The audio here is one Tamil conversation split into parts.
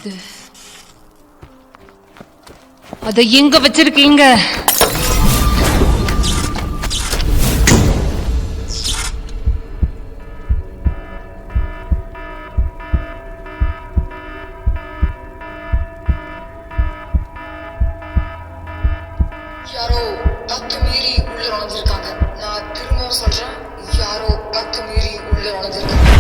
இது அதை எங்க வச்சிருக்கீங்க? யாரோ அத்துமீறி உள்ள நுழைஞ்சிருக்காங்க. நான் திரும்பவும் சொல்றேன், யாரோ அத்துமீறி உள்ள நுழைஞ்சிருக்காங்க.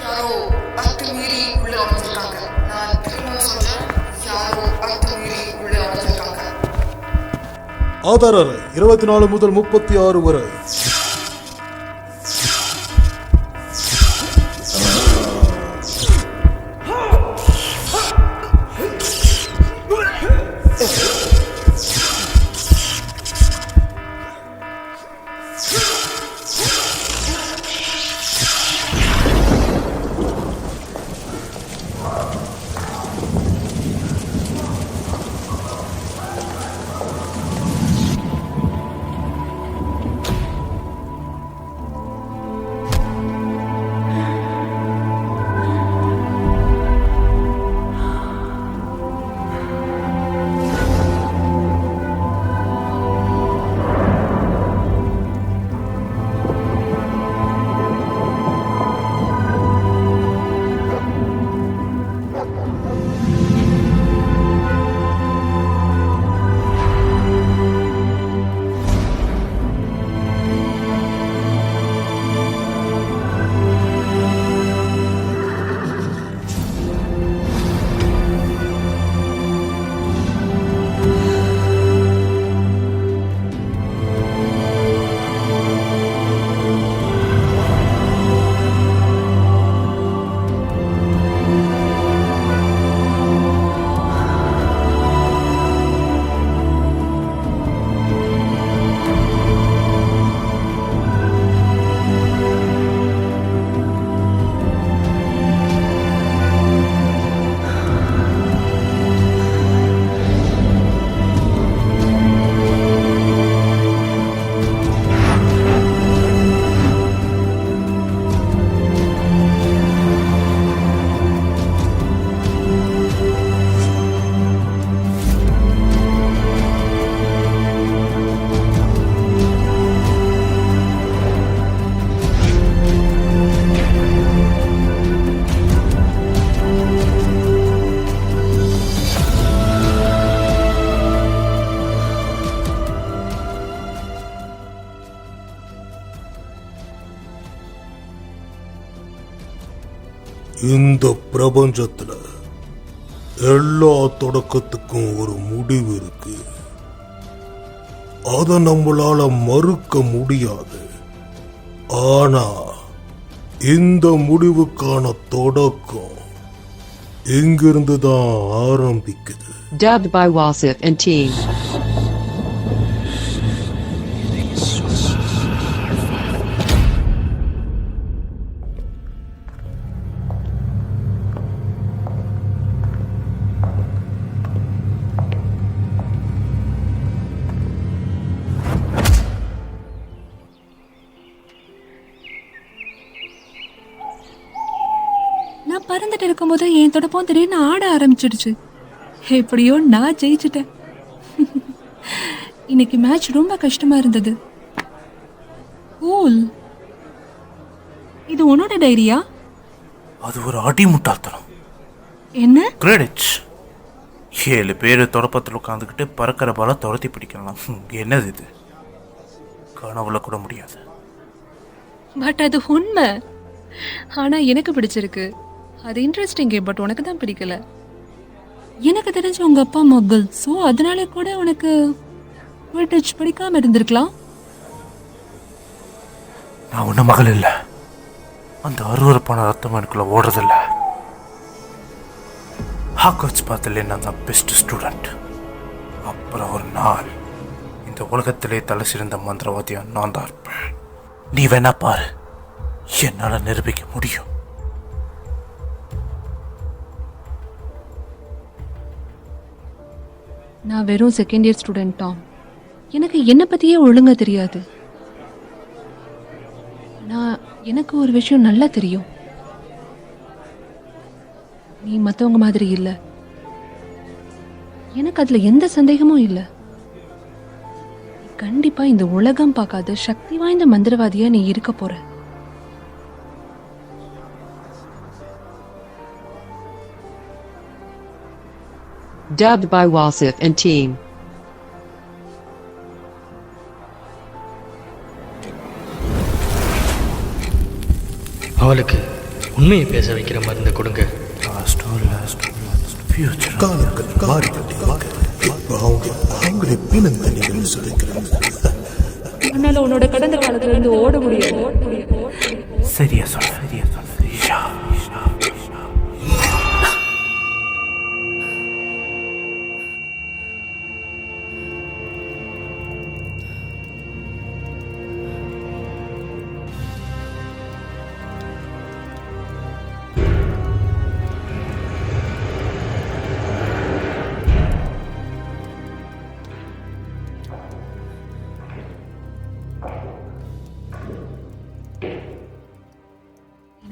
யாரோ அத்துமீறி உள்ள நுழைஞ்சிருக்காங்க. நான் திரும்பவும் சொல்றேன், யாரோ அத்துமீறி உள்ள நுழைஞ்சிருக்காங்க. ஆதார 24 முதல் 36 வரை. இந்த பிரபஞ்சத்துல எல்லா தொடக்கத்துக்கும் ஒரு முடிவு இருக்கு. அத நம்மளால மறுக்க முடியாது. ஆனா இந்த முடிவுக்கான தொடக்கம் இங்கிருந்து தான் ஆரம்பிக்குது. Dubbed by Wasif and team. நான் பறந்துட்டு இருக்கும்போது என் தொடப்பம் திடீர்னு ஆட ஆரம்பிச்சிடுச்சு. எப்படியோ நான் ஜெயிச்சிட்டேன். இன்னைக்கு மேட்ச் ரொம்ப கஷ்டமா இருந்தது. கூல். இது உன்னோட டைரியா? அது ஒரு அடி முட்டாள்தனம். என்ன? கிரெடிட்ஸ். 7 பேர் தொடப்பத்தில் உட்காந்துக்கிட்டு பறக்கிற பால துரத்தி பிடிக்கலாம். என்னது இது? கனவுல கூட முடியாது. பட் அது உண்மை. ஆனா எனக்கு பிடிச்சிருக்கு. அது இன்ட்ரெஸ்டிங், பட் உனக்கு தான் பிடிக்கல. எனக்கு தெரிஞ்ச உங்க அப்பா மகள், ஸோ அதனால கூட உனக்கு குவிடிட்ஜ் பிடிக்காம இருந்திருக்கலாம். நான் ஒன்றும் மகள் இல்லை. அந்த அருவருப்பான ரத்தம் எனக்குள்ள ஓடுறதில்ல. ஹாக்வர்ட்ஸ் பார்த்துல நான் தான் பெஸ்ட் ஸ்டூடெண்ட். அப்புறம் ஒரு நாள் இந்த உலகத்திலே தலை சிறந்த மந்திரவாதியா நான் தான் இருப்பேன். நீ வேணா பாரு, என்னால் நிரூபிக்க முடியும். நான் வெறும் செகண்ட் இயர் ஸ்டூடெண்ட் டாம். எனக்கு என்னை பற்றியே ஒழுங்கா தெரியாது. நான் எனக்கு ஒரு விஷயம் நல்லா தெரியும். நீ மற்றவங்க மாதிரி இல்லை. எனக்கு அதில் எந்த சந்தேகமும் இல்லை. கண்டிப்பா இந்த உலகம் பார்க்காத சக்தி வாய்ந்த மந்திரவாதியா நீ இருக்க போற. Dubbed by Wasif and team. அவளுக்கு உண்மையை பேச வைக்கிற மருந்து கொடுங்க. காலங்கள் மாறிக்கொண்டே இப்ப அவங்களே பிணந்தனிகள் சுடுக்கிறாங்க. அதனால உன்னோட கடந்த காலத்துல இருந்து ஓட முடியாது. சரியா சொல்ல.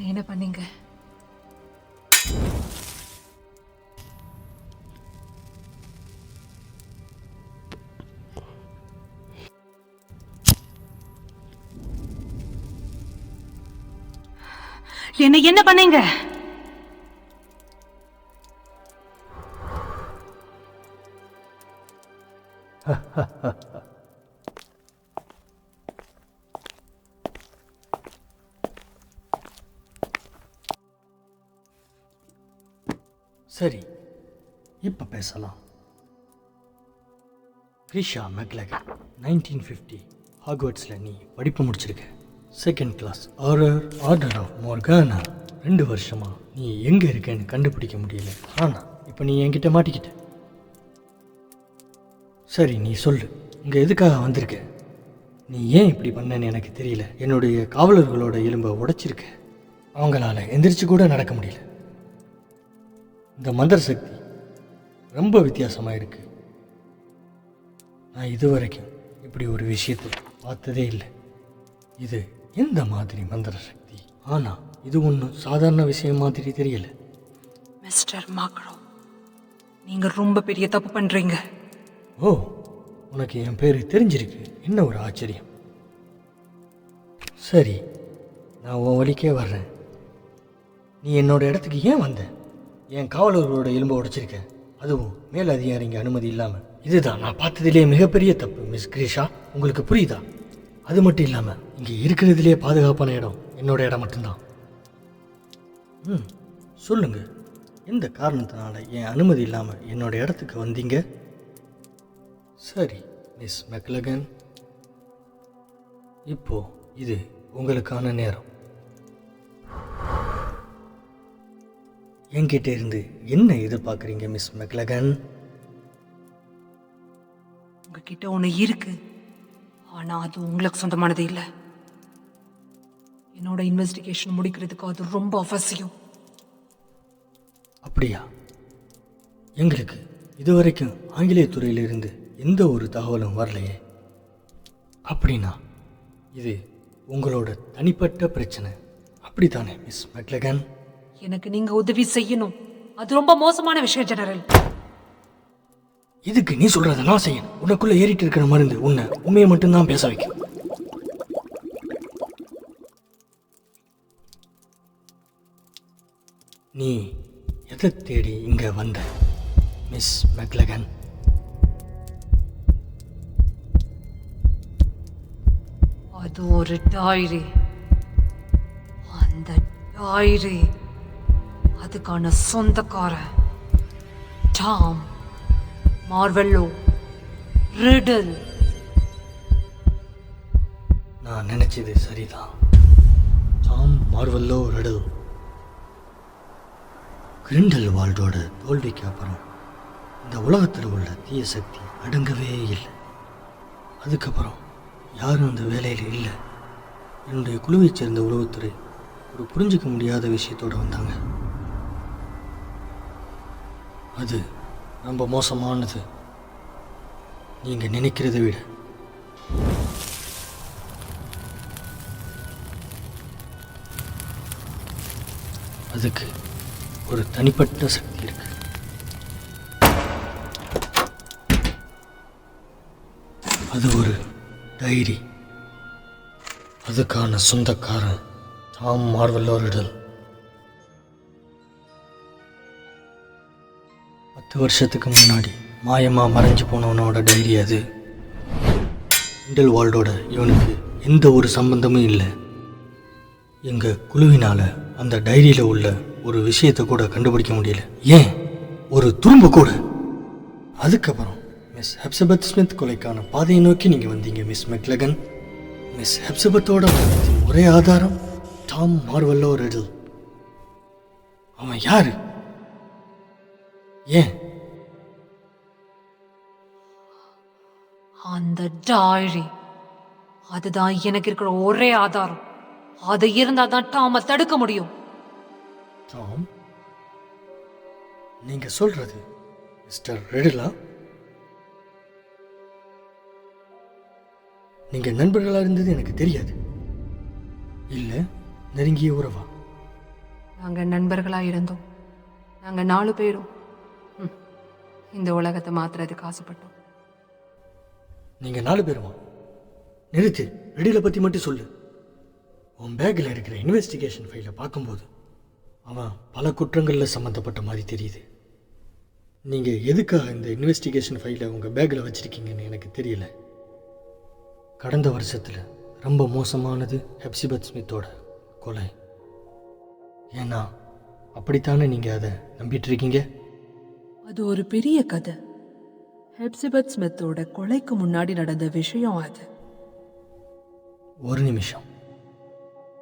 என்ன பண்ணீங்க? என்ன பண்ணீங்க? சரி, இப்போ பேசலாம். கிரிஷா மெக்லகன், 1950 ஹாக்வர்ட்ஸில் நீ படிப்பு முடிச்சிருக்க. Second class order of Morgana. 2 வருஷமா நீ எங்கே இருக்கேன்னு கண்டுபிடிக்க முடியல. ஆனால் இப்போ நீ என்கிட்ட மாட்டிக்கிட்ட. சரி, நீ சொல்லு, இங்கே எதுக்காக வந்திருக்க? நீ ஏன் இப்படி பண்ணன்னு எனக்கு தெரியல. என்னுடைய காவலர்களோட எலும்பை உடைச்சிருக்க. அவங்களால எந்திரிச்சு கூட நடக்க முடியல. இந்த மந்திர சக்தி ரொம்ப வித்தியாசமாக இருக்கு. நான் இதுவரைக்கும் இப்படி ஒரு விஷயத்தை பார்த்ததே இல்லை. இது எந்த மாதிரி மந்திர சக்தி? ஆனால் இது ஒன்றும் சாதாரண விஷயம் மாதிரி தெரியல. மிஸ்டர் மாக்ரோ, நீங்க ரொம்ப பெரிய தப்பு பண்றீங்க. ஓ, உனக்கு என் பேர் தெரிஞ்சிருக்கு. என்ன ஒரு ஆச்சரியம். சரி, நான் உன் வழிக்கே வர்றேன். நீ என்னோட இடத்துக்கு ஏன் வந்த? என் காவலர்களோட எலும்பை உடைச்சிருக்க, அதுவும் மேலதிகாரிங்க அனுமதி இல்லாமல். இதுதான் நான் பார்த்ததிலே மிகப்பெரிய தப்பு மிஸ் கிரிஷா. உங்களுக்கு புரியுதா? அது மட்டும் இல்லாமல் இங்கே இருக்கிறதுலே பாதுகாப்பான இடம் என்னோட இடம் மட்டும்தான். சொல்லுங்க, எந்த காரணத்தினால என் அனுமதி இல்லாமல் என்னோட இடத்துக்கு வந்தீங்க? சரி மிஸ் மெக்லகன், இப்போ இது உங்களுக்கான நேரம். என்கிட்ட இருந்து என்ன எதிர்பார்க்குறீங்க மிஸ் மெக்லகன்? உங்ககிட்ட ஒன்று இருக்கு, ஆனா அது உங்களுக்கு சொந்தமானது இல்லை. என்னோட இன்வெஸ்டிகேஷன் முடிக்கிறதுக்கு அது ரொம்ப அவசியம். அப்படியா? எங்களுக்கு இதுவரைக்கும் ஆங்கிலேயத்துறையிலிருந்து எந்த ஒரு தகவலும் வரலையே. அப்படின்னா இது உங்களோட தனிப்பட்ட பிரச்சனை, அப்படித்தானே மிஸ் மெக்லகன்? எனக்கு நீங்க உதவி செய்யணும். அது ரொம்ப மோசமான விஷயம் ஜெனரல். இதுக்கு நீ சொல்றத நான் செய்யணும். உனக்குள்ள ஏறிட்டு இருக்கிற மருந்து உன்னை உண்மையை மட்டும்தான் பேச வைக்கும். நீ எதை தேடி இங்கே வந்த மிஸ் மெக்லகன்? அது ஒரு டைரி. அந்த டைரி அதுக்கான சொந்தக்காரன் டாம் மார்வெல்லோ ரிடல். நான் நினச்சது சரிதான். Tom மார்வெல்லோ riddle. கிரிண்டல்வால்டோட தோல்விக்கு அப்புறம் இந்த உலகத்தில் உள்ள தீய சக்தி அடங்கவே இல்லை. அதுக்கப்புறம் யாரும் அந்த வேலையில் இல்லை. என்னுடைய குழுவைச் சேர்ந்த உளவுத்துறை ஒரு புரிஞ்சிக்க முடியாத விஷயத்தோடு வந்தாங்க. அது ரொம்ப மோசமானது, நீங்கள் நினைக்கிறதை விட. அதுக்கு ஒரு தனிப்பட்ட சக்தி இருக்கு. அது ஒரு டைரி. அதுக்கான சொந்தக்காரன் டாம் மார்வெல்லோ ரிடல். 10 வருஷத்துக்கு முன்னாடி மாயமா மறைஞ்சு போனவனோட டைரி அது. கிரிண்டல்வால்டோட இவனுக்கு எந்த ஒரு சம்பந்தமும் இல்லை. எங்கள் குழுவினால் அந்த டைரியில் உள்ள ஒரு விஷயத்தை கூட கண்டுபிடிக்க முடியல. ஏன் ஒரு துரும்பு கூட. அதுக்கப்புறம் மிஸ் ஹெப்சபத் ஸ்மித் கொலைக்கான பாதையை நோக்கி நீங்கள் வந்தீங்க மிஸ் மெக்லகன். மிஸ் ஹெப்சபத்தோட மரணத்தின் ஒரே ஆதாரம் டாம் மார்வெல்லோ ரிடல். அவன் யாரு? ஏன்? அந்த டைரி அதுதான் எனக்கு இருக்கிற ஒரே ஆதாரம். அது இருந்தா தான் டாம தடுக்க முடியும். டாம், நீங்க சொல்றது மிஸ்டர் ரிடலா? நீங்க நண்பர்களா இருந்தது எனக்கு தெரியாது. இல்ல நெருங்கிய உறவா? நாங்க நண்பர்களா இருந்தோம். நாங்க 4 பேரும் இந்த உலகத்தை மாத்துறதுக்கு ஆசைப்பட்டோம். நீங்க 4 பேருமா? நிறுத்து. ரெடியில பத்தி மட்டும் சொல்லு. உன் பேக்கில் இருக்கிற இன்வெஸ்டிகேஷன் ஃபைலை பார்க்கும்போது அவன் பல குற்றங்களில் சம்மந்தப்பட்ட மாதிரி தெரியுது. நீங்கள் எதுக்காக இந்த இன்வெஸ்டிகேஷன் ஃபைலை உங்கள் பேக்கில் வச்சுருக்கீங்கன்னு எனக்கு தெரியல. கடந்த வருஷத்தில் ரொம்ப மோசமானது ஹெப்சிபத் ஸ்மித்தோட கொலை. ஏன்னா அப்படித்தானே நீங்கள் அதை நம்பிட்டு இருக்கீங்க? அது ஒரு பெரிய கதை. ஹெப்சிபத் ஸ்மித்தோட கொலைக்கு முன்னாடி நடந்த விஷயம் அது. ஒரு நிமிஷம்,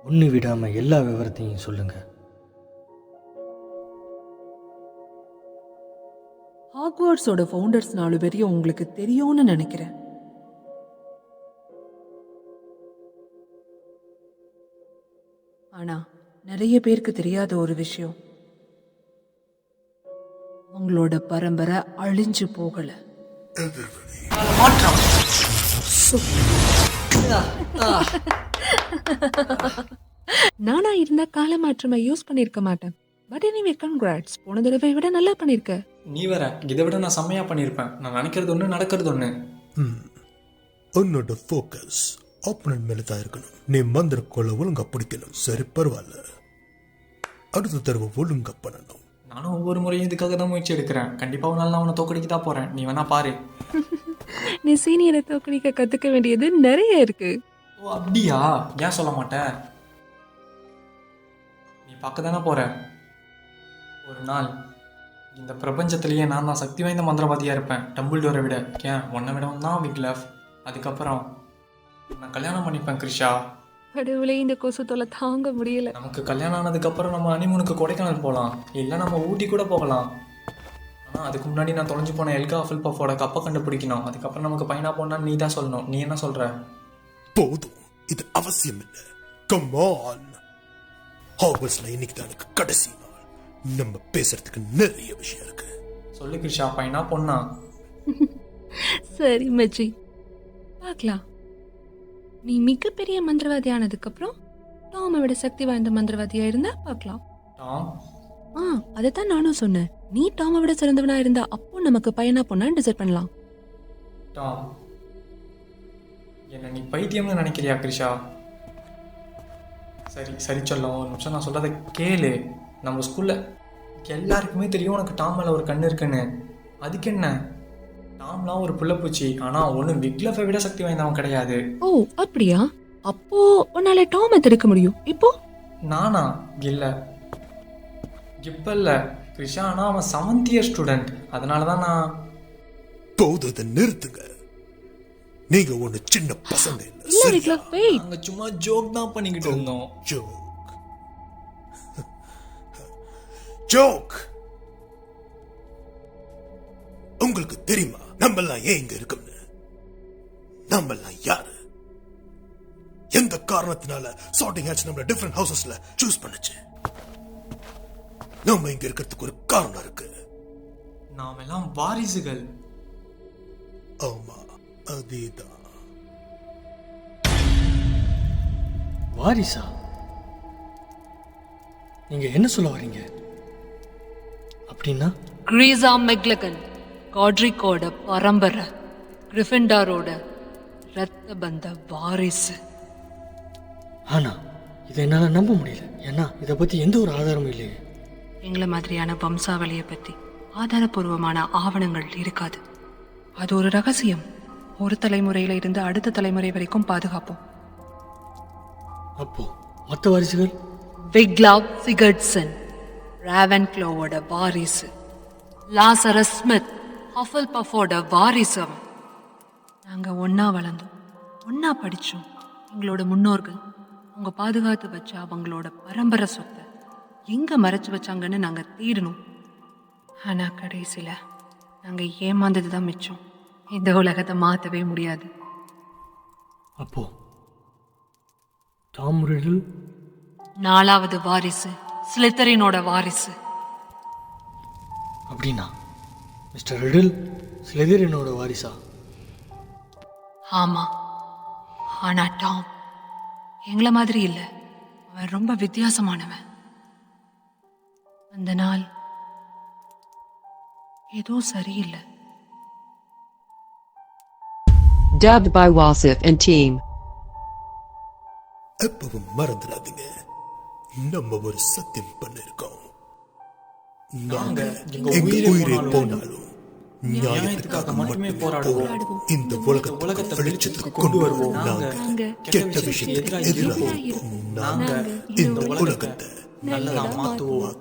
ஒன்று விடாமல் எல்லா விவரத்தையும் சொல்லுங்கள். ஹாக்வர்ட்ஸோட ஃபவுண்டர்ஸ் 4 பேரையும் உங்களுக்கு தெரியும்னு நினைக்கிறேன். ஆனா நிறைய பேருக்கு தெரியாத ஒரு விஷயம், உங்களோட பரம்பரை அழிஞ்சு போகல. நானா இருந்தா கால மாற்றமை யூஸ் பண்ணிருக்க மாட்டேன். பட் எனிவே கங்க்ராட்ஸ், போன தடவை விட நல்லா பண்ணிருக்க. நீ வேற, இதை விட நான் செம்மையா பண்ணியிருப்பேன். நான் நினைக்கிறது ஒன்று, நடக்கிறது ஒன்று. உன்னோட ஃபோக்கஸ் ஆப்பனன்ட் மேலே தான் இருக்கணும். நீ மந்திரக்கொள்ள ஒழுங்கா பிடிக்கணும். சரி, பரவாயில்ல. அடுத்த தடவை ஒழுங்கா பண்ணணும். நானும் ஒவ்வொரு முறையும் இதுக்காக தான் முயற்சி எடுக்கிறேன். கண்டிப்பாக ஒரு நாள் நான் உன்னை தோக்கடிக்க தான் போகிறேன். நீ வேணா பாரு. நீ சீனியரை தோக்கடிக்க கத்துக்க வேண்டியது நிறைய இருக்கு. ஓ அப்படியா? ஏன் சொல்ல மாட்டேன்? நீ பார்க்க தானே போற. ஒரு நாள் இந்த பிரபஞ்சத்திலேயே நான் தான் சக்தி வாய்ந்த மந்திரவாதியாக இருப்பேன், டம்பிள்டோரை விட. ஏன் உன்னை விடவும் தான் விக்லஃப். அதுக்கப்புறம் நான் கல்யாணம் பண்ணிப்பேன் கிருஷா. கடவுளே, இந்த கொசு தொலை தாங்க முடியல. நமக்கு கல்யாணம் ஆனதுக்கப்புறம் நம்ம ஹனிமூனுக்கு கொடைக்கானல் போகலாம், இல்லை நம்ம ஊட்டி கூட போகலாம். ஆனால் அதுக்கு முன்னாடி நான் தொலைஞ்சு போன எல்கா ஃபில்பஃபோட கப்பை கண்டுபிடிக்கணும். அதுக்கப்புறம் நமக்கு பையனா போனா நீ தான் சொல்லணும். நீ என்ன சொல்கிற? போதும், இது அவசியம் இல்லை. Come on. ஹாக்வர்ட்ஸ்ல இன்னைக்கு தான் எனக்கு கடைசி நாள். நம்ம பேசுறதுக்கு நிறைய விஷயம் இருக்கு. சொல்லு கிருஷா, பையனா பொண்ணா? சரி மச்சி, பார்க்கலாம். நீ மிகப்பெரிய மந்திரவாதி ஆனதுக்கப்புறம் டாமை விட சக்தி வாய்ந்த மந்திரவாதியா இருந்தா பார்க்கலாம். டாம்? அதைத்தான் நானும் சொன்னேன். நீ டாமை விட சிறந்தவனா இருந்தா அப்போ நமக்கு பையனா பொண்ணா டிசைட் பண்ணலாம். டாம், என்ன நீ பைத்தியம்னு நினைக்கிறியா கிருஷா? சரி சரி சொல்லும், ஒரு நிமிஷம் நான் சொல்றதை கேளு. நம்ம ஸ்கூல்ல எல்லாருக்குமே தெரியும் உனக்கு டாம் மேலே ஒரு கண்ணு இருக்குன்னு. அதுக்கு என்ன, டாம்லாம் ஒரு புள்ளப்பூச்சி, ஆனால் ஒன்றும் விக்லஃபை விட சக்தி வாய்ந்தவன் கிடையாது. ஓ அப்படியா? அப்போ உன்னால டாமை தடுக்க முடியும். இப்போ நானா? இல்லை, இப்போ இல்லை கிருஷா, ஆனால் அவன் 7th இயர் ஸ்டூடெண்ட். அதனால தான் நான் போதும், நிறுத்துங்க. நீங்க ஒண்ணு சின்ன பசங்க இல்ல. இல்ல விக்லஃப், வெயிட். நாங்கள் சும்மா ஜோக் தான் பண்ணிக்கிட்டு இருந்தோம். Joke joke. உங்களுக்கு தெரியுமா நம்மெல்லாம் ஏன் இங்க இருக்கோம்னு? நம்மெல்லாம் யாரு? எந்த காரணத்தினால சார்ட்டிங் ஹேட்ஸ் நம்மள டிஃபரெண்ட் ஹவுசஸ்ல சூஸ் பண்ணுச்சு? நம்ம இங்க இருக்கிறதுக்கு ஒரு காரணம் இருக்கு. நாம் எல்லாம் வாரிசுகள். ஆமா, அதேதான். வாரிசா? நீங்க என்ன சொல்ல வரீங்க? அப்படின்னா கிரீசா மெக்லகன் காட்ரிக்கோட பரம்பரை, கிரிஃபிண்டாரோட ரத்த பந்த வாரிசு. ஆனா இதை என்னால நம்ப முடியல. ஏன்னா இதை பத்தி எந்த ஒரு ஆதாரமும் இல்லையே. எங்களை மாதிரியான வம்சாவளியை பத்தி ஆதாரபூர்வமான ஆவணங்கள் இருக்காது. அது ஒரு ரகசியம். ஒரு தலைமுறையில இருந்து அடுத்த தலைமுறை வரைக்கும் பாதுகாப்போம். அப்போ மற்ற வாரிசுகள்? விக்லாவ் சிகர்ட்சன் ராவன்க்ளோவோட வாரிசு, லாசரஸ் ஸ்மித் ஹஃபல் பஃபோட வாரிசு. அவன். நாங்க ஒன்னா வளர்ந்தோம், ஒன்னா படிச்சோம். எங்களோட முன்னோர்கள் அவங்க பாதுகாத்து வச்ச அவங்களோட பரம்பரை சொத்தை எங்க மறைச்சு வச்சாங்கன்னு நாங்க தேடணும். ஆனா கடைசியில நாங்க ஏமாந்தது தான் மிச்சம். இந்த உலகத்தை மாத்தவே முடியாது. அப்போ டாம் ரிடில் 4வது வாரிசு, ஸ்லித்தரினோட வாரிசு. அப்படின்னா மிஸ்டர் ரிடில் ஸ்லிதரினோட வாரிசா? ஆமா, ஆனா டாம் எங்களை மாதிரி இல்ல. அவன் ரொம்ப வித்தியாசமானவன். அந்த நாள் ஏதோ சரியில்லை. Dubbed by Wasif and team. எப்பவும் மறந்துடாதீங்க, நம்ம ஒரு சத்தியம் பண்ணிருக்கோம். நாங்க எங்க உயிரே போனாலும் நியாயத்துக்காக மட்டுமே போராடுவோம். இந்த உலகத்தை வெளிச்சத்துக்கு கொண்டு வருவோம். நாங்க கெட்ட விஷயத்துக்கு எதிராக இருப்போம். நாங்க இந்த உலகத்தை நல்லதா மாத்துவோம்.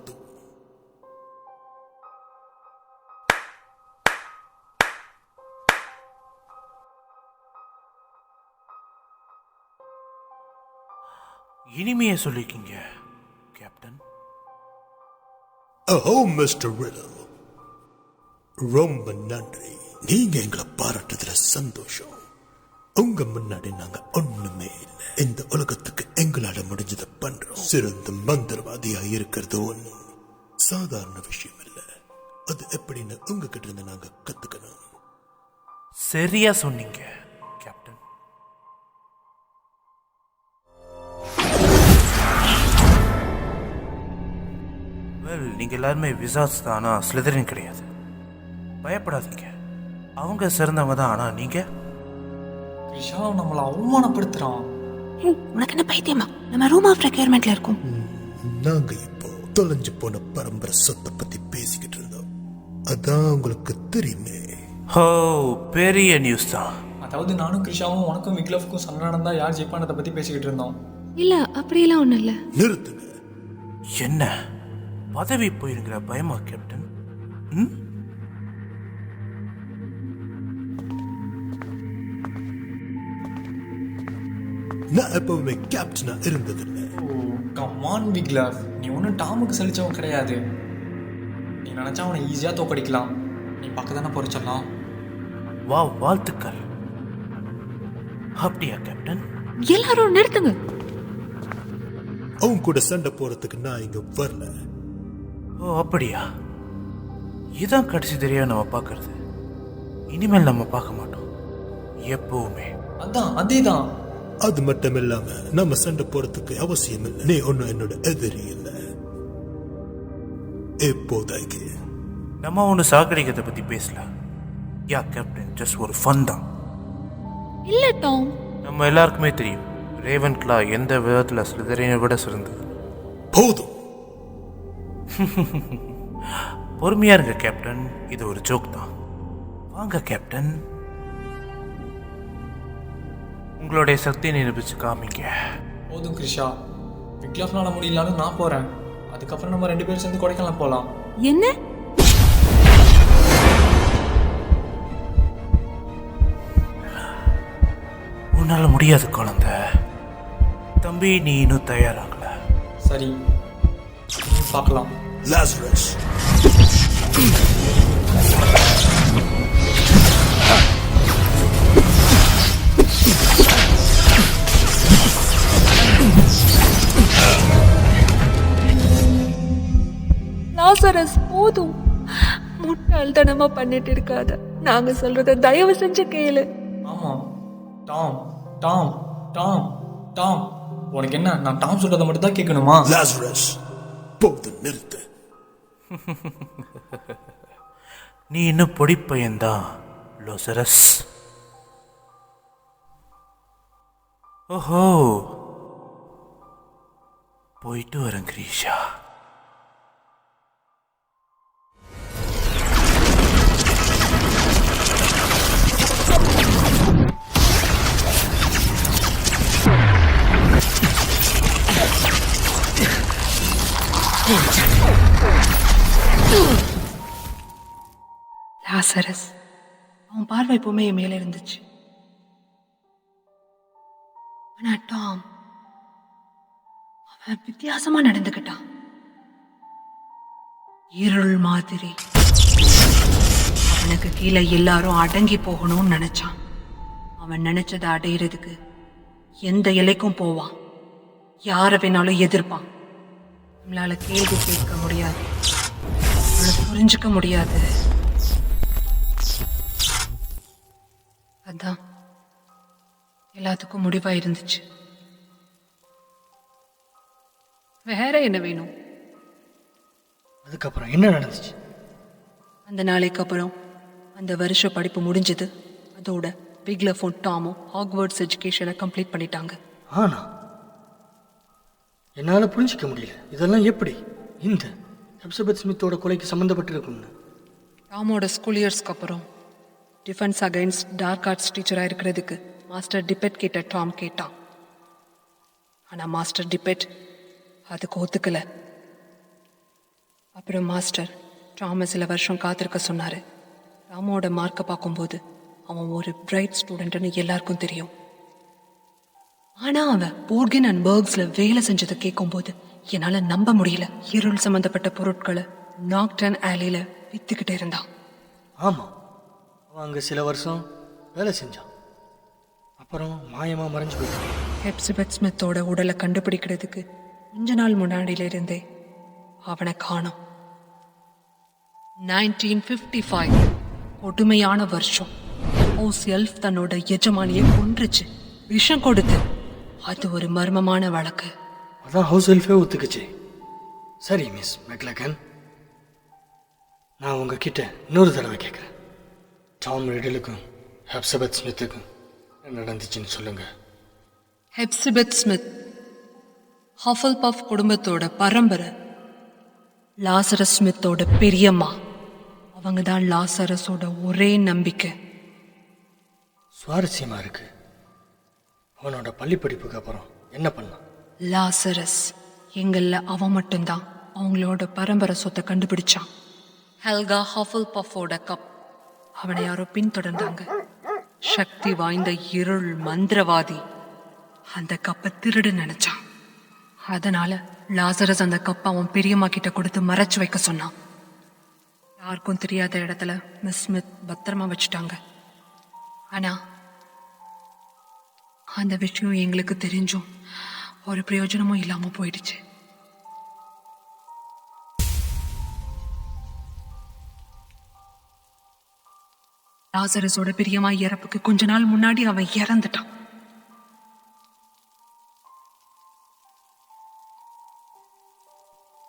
இனிமையை சொல்லிக்கிங்க கேப்டன். ஓ மிஸ்டர் ரிடில், ரொம்ப நன்றி. நீங்க எங்களை பாராட்டுறதுல சந்தோஷம். உங்க முன்னாடி நாங்க ஒண்ணுமே இல்லை. இந்த உலகத்துக்கு எங்களால முடிஞ்சதை பண்றோம். சிறந்த மந்திரவாதியா இருக்கிறது ஒண்ணும் சாதாரண விஷயம் இல்ல. அது எப்படின்னு உங்ககிட்ட இருந்து நாங்க கத்துக்கணும். சரியா சொன்னீங்க கேப்டன். வெல், நீங்க எல்லாருமே விசாஸ் தான், ஆனா ஸ்லிதரின் கிடையாது. பயப்படாதீங்க, அவங்க சிறந்தவங்க தான். ஆனா நீங்க கிருஷா நம்மளை அவமானப்படுத்துறான். உனக்கு என்ன பைத்தியமா? நம்ம ரூம் ஆஃப் ரெக்யர்மெண்ட்ல இருக்கோம். நாங்க இப்போ தொலைஞ்சு போன பரம்பரை சொத்தை பத்தி பேசிக்கிட்டு இருந்தோம். அதான் உங்களுக்கு தெரியுமே. ஹோ, பெரிய நியூஸ் தான். அதாவது நானும் கிருஷாவும் உனக்கும் விக்லஃப்க்கும் சண்டை நடந்தா யார் ஜெயிப்பானதை பற்றி பேசிக்கிட்டு இருந்தோம். இல்ல, அப்படியெல்லாம் ஒண்ணும் இல்ல. நிறுத்துங்க. என்ன பதவி போயிருங்கிற பயமா கேப்டன்? நான் எப்பவுமே கேப்டனா இருந்ததில்லை. கமான் விக்லஃப், நீ ஒன்றும் டாமுக்கு சலிச்சவன் கிடையாது. நீ நினச்சா அவனை ஈஸியாக தோக்கடிக்கலாம். நீ பக்கம் தானே பொறிச்சிடலாம். வா, வாழ்த்துக்கள். அப்படியா கேப்டன்? எல்லாரும் நிறுத்துங்க. அவங்க கூட சண்டை போறதுக்கு நான் இங்க வரல. ஓ அப்படியா? இதான் கடைசி தெரியா நம்ம பார்க்கறது. இனிமேல் நம்ம பார்க்க மாட்டோம் எப்பவுமே. அதான் அதேதான். அது மட்டும் இல்லாம நம்ம சண்டை போறதுக்கு அவசியம் இல்லை. நீ ஒன்னும் என்னோட எதிரி இல்லை. இப்போதைக்கு நம்ம ஒன்று சாகடிக்கிறத பத்தி பேசலாம். யா கேப்டன், ஜஸ்ட் ஒரு ஃபன் தான். இல்ல டாம், நம்ம எல்லாருக்குமே தெரியும் ரேவன்க்ளா எந்த விதத்துல ஸ்லிதரினை விட சிறந்தது. போதும். பொறுமையா இருங்க கேப்டன், இது ஒரு ஜோக் தான். வாங்க கேப்டன், உங்களுடைய சக்தியை நிரூபிச்சு காமிங்க. போதும் கிருஷா, விக்லாஃப்னால முடியலான்னு நான் போகிறேன். அதுக்கப்புறம் நம்ம 2 பேரும் சேர்ந்து கொடைக்கானல் போகலாம். என்ன? உன்னால முடியாது குழந்தை. தம்பி, நீ இன்னும் தயாராகல. சரி, பார்க்கலாம். Lazarus. லாசரஸ், போதும். முட்டாள்தனமா பண்ணிட்டு இருக்காத. நாங்க சொல்றத தயவு செஞ்சு கேளு. ஆமாம், டாம் டாம் டாம் டாம். உனக்கு என்ன, நான் டாம் சொல்றதை மட்டும் தான் கேட்கணுமா? Lazarus. போது நிறுத்து. நீ இன்னும் பொடி பையன்தான் லோசரஸ். ஓஹோ, போயிட்டு வரேன் கிரீஷா. லாசரஸ், அவன் பார்வை எப்பவுமே என் மேல இருந்துச்சு. ஆனா டாம், அவன் வித்தியாசமா நடந்துக்கிட்டான். இருள் மாதிரி. அவனுக்கு கீழே எல்லாரும் அடங்கி போகணும்னு நினைச்சான். அவன் நினைச்சதை அடையிறதுக்கு எந்த எல்லைக்கும் போவான். யாரை வேணாலும் எதிர்ப்பான். நம்மளால கேள்வி கேட்க முடியாது, அவனை புரிஞ்சுக்க முடியாது. அதான் எல்லாத்துக்கும் முடிவா இருந்துச்சு. வேற என்ன வேணும்? அதுக்கப்புறம் என்ன நடந்துச்சு? அந்த நாளைக்கு அப்புறம் அந்த வருஷ படிப்பு முடிஞ்சது. அதோட விக்லஃபும் டாமும் ஹாக்வர்ட்ஸ் எஜுகேஷனை கம்ப்ளீட் பண்ணிட்டாங்க. ஆனா என்னால் புரிஞ்சிக்க முடியல, இதெல்லாம் எப்படி இந்த எலிசபெத் ஸ்மித்தோட கொலைக்கு சம்மந்தப்பட்டிருக்கும்னு. டாமோட ஸ்கூல் இயர்ஸ்க்கு அப்புறம் டிஃபென்ஸ் அகைன்ஸ்ட் டார்க் ஆர்ட்ஸ் டீச்சராக இருக்கிறதுக்கு மாஸ்டர் டிபெட் கிட்ட டாம் கேட்டான். ஆனால் மாஸ்டர் டிபெட் அதுக்கு ஒத்துக்கலை. அப்புறம் மாஸ்டர் டாமை சில வருஷம் காத்திருக்க சொன்னார். டாமோட மார்க்கை பார்க்கும்போது அவன் ஒரு பிரைட் ஸ்டூடெண்ட்னு எல்லாருக்கும் தெரியும். ஆனால் அவன் போர்கின் அண்ட் பர்க்ஸில் வேலை செஞ்சதை கேட்கும்போது என்னால் நம்ப முடியல. இருள் சம்மந்தப்பட்ட பொருட்களை நாக்டன் ஆலியில் விற்றுக்கிட்டே இருந்தான். ஆமாம், அவன் அங்கே சில வருஷம் வேலை செஞ்சான். அப்புறம் மாயமாக மறைஞ்சு போயிட்டான். எலிசபெத் ஸ்மித்தோட உடலை கண்டுபிடிக்கிறதுக்கு கொஞ்ச நாள் முன்னாடியிலிருந்தே அவனை காணோம். 1955 கொடுமையான வருஷம். ஹவுஸ் எல்ஃப் தன்னோட எஜமானியை கொன்றுச்சு, விஷம் கொடுத்து. அது ஒரு மர்மமான வழக்கு. அதான் ஹவுஸ் எல்ஃபே ஒத்துக்குச்சு. சரி மிஸ் மெக்லகன், நான் உங்ககிட்ட இன்னொரு தடவை கேட்குறேன். டாம் ரிடலுக்கும் எலிசபெத் ஸ்மித்துக்கும் என்ன நடந்துச்சுன்னு சொல்லுங்க. எலிசபெத் ஸ்மித் ஹஃபல்பஃப் குடும்பத்தோட பரம்பரை. லாசரஸ் ஸ்மித்தோட பெரியம்மா. அவங்க தான் லாசரஸோட ஒரே நம்பிக்கை. சுவாரஸ்யமாக இருக்கு. அவனோட பள்ளி படிப்புக்கு அப்புறம் என்ன பண்ணான்? லாசரஸ் எங்கள்ல அவன் மட்டும்தான் அவங்களோட பரம்பரை சொத்தை கண்டுபிடிச்சான். Helga ஹஃபல்பஃபோட cup. அவனை யாரோ பின்தொடர்ந்தாங்க. சக்தி வாய்ந்த இருள் மந்திரவாதி அந்த கப்பை திருடு நினைச்சான். அதனால லாசரஸ் அந்த கப்பை அவன் பெரியம்மா கிட்ட கொடுத்து மறைச்சு வைக்க சொன்னான். யாருக்கும் தெரியாத இடத்துல மிஸ் ஸ்மித் பத்திரமா வச்சுட்டாங்க. ஆனா அந்த விஷயம் எங்களுக்கு தெரிஞ்சும் ஒரு பிரயோஜனமும் இல்லாம போயிடுச்சு. லாசரஸோட பெரியம்மா இறப்புக்கு கொஞ்ச நாள் முன்னாடி அவன் இறந்துட்டான்.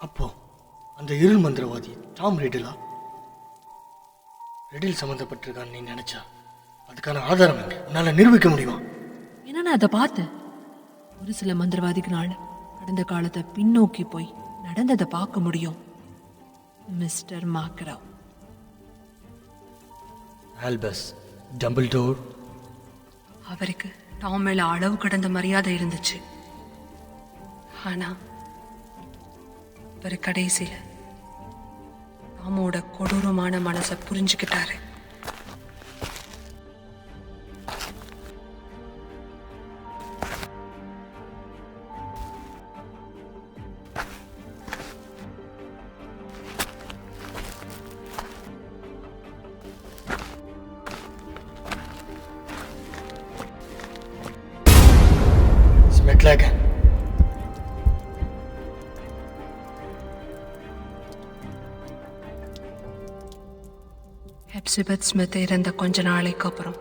அப்போ அந்த இருள் மந்திரவாதி டாம் ரிடிலா? ரிடில் சம்மந்தப்பட்டிருக்கான்னு நீ நினைச்சா அதுக்கான ஆதாரம் எங்க? உன்னால நிரூபிக்க முடியுமா? ஏன்னா நான் அதை பார்த்தேன். ஒரு சில மந்திரவாதிகளால் கடந்த காலத்தை பின்னோக்கி போய் நடந்ததை பார்க்க முடியும். Mister McGraw. Albus Dumbledore. அவருக்கு டாம் மேல அளவு கடந்த மரியாதை இருந்துச்சு. ஆனா அவர் கடைசியில டாமோட கொடூரமான மனசை புரிஞ்சுக்கிட்டாரு. ஸ்மெட்லாகன். ஹெப்சிபத் ஸ்மித் இறந்த கொஞ்ச நாளைக்கு அப்புறம்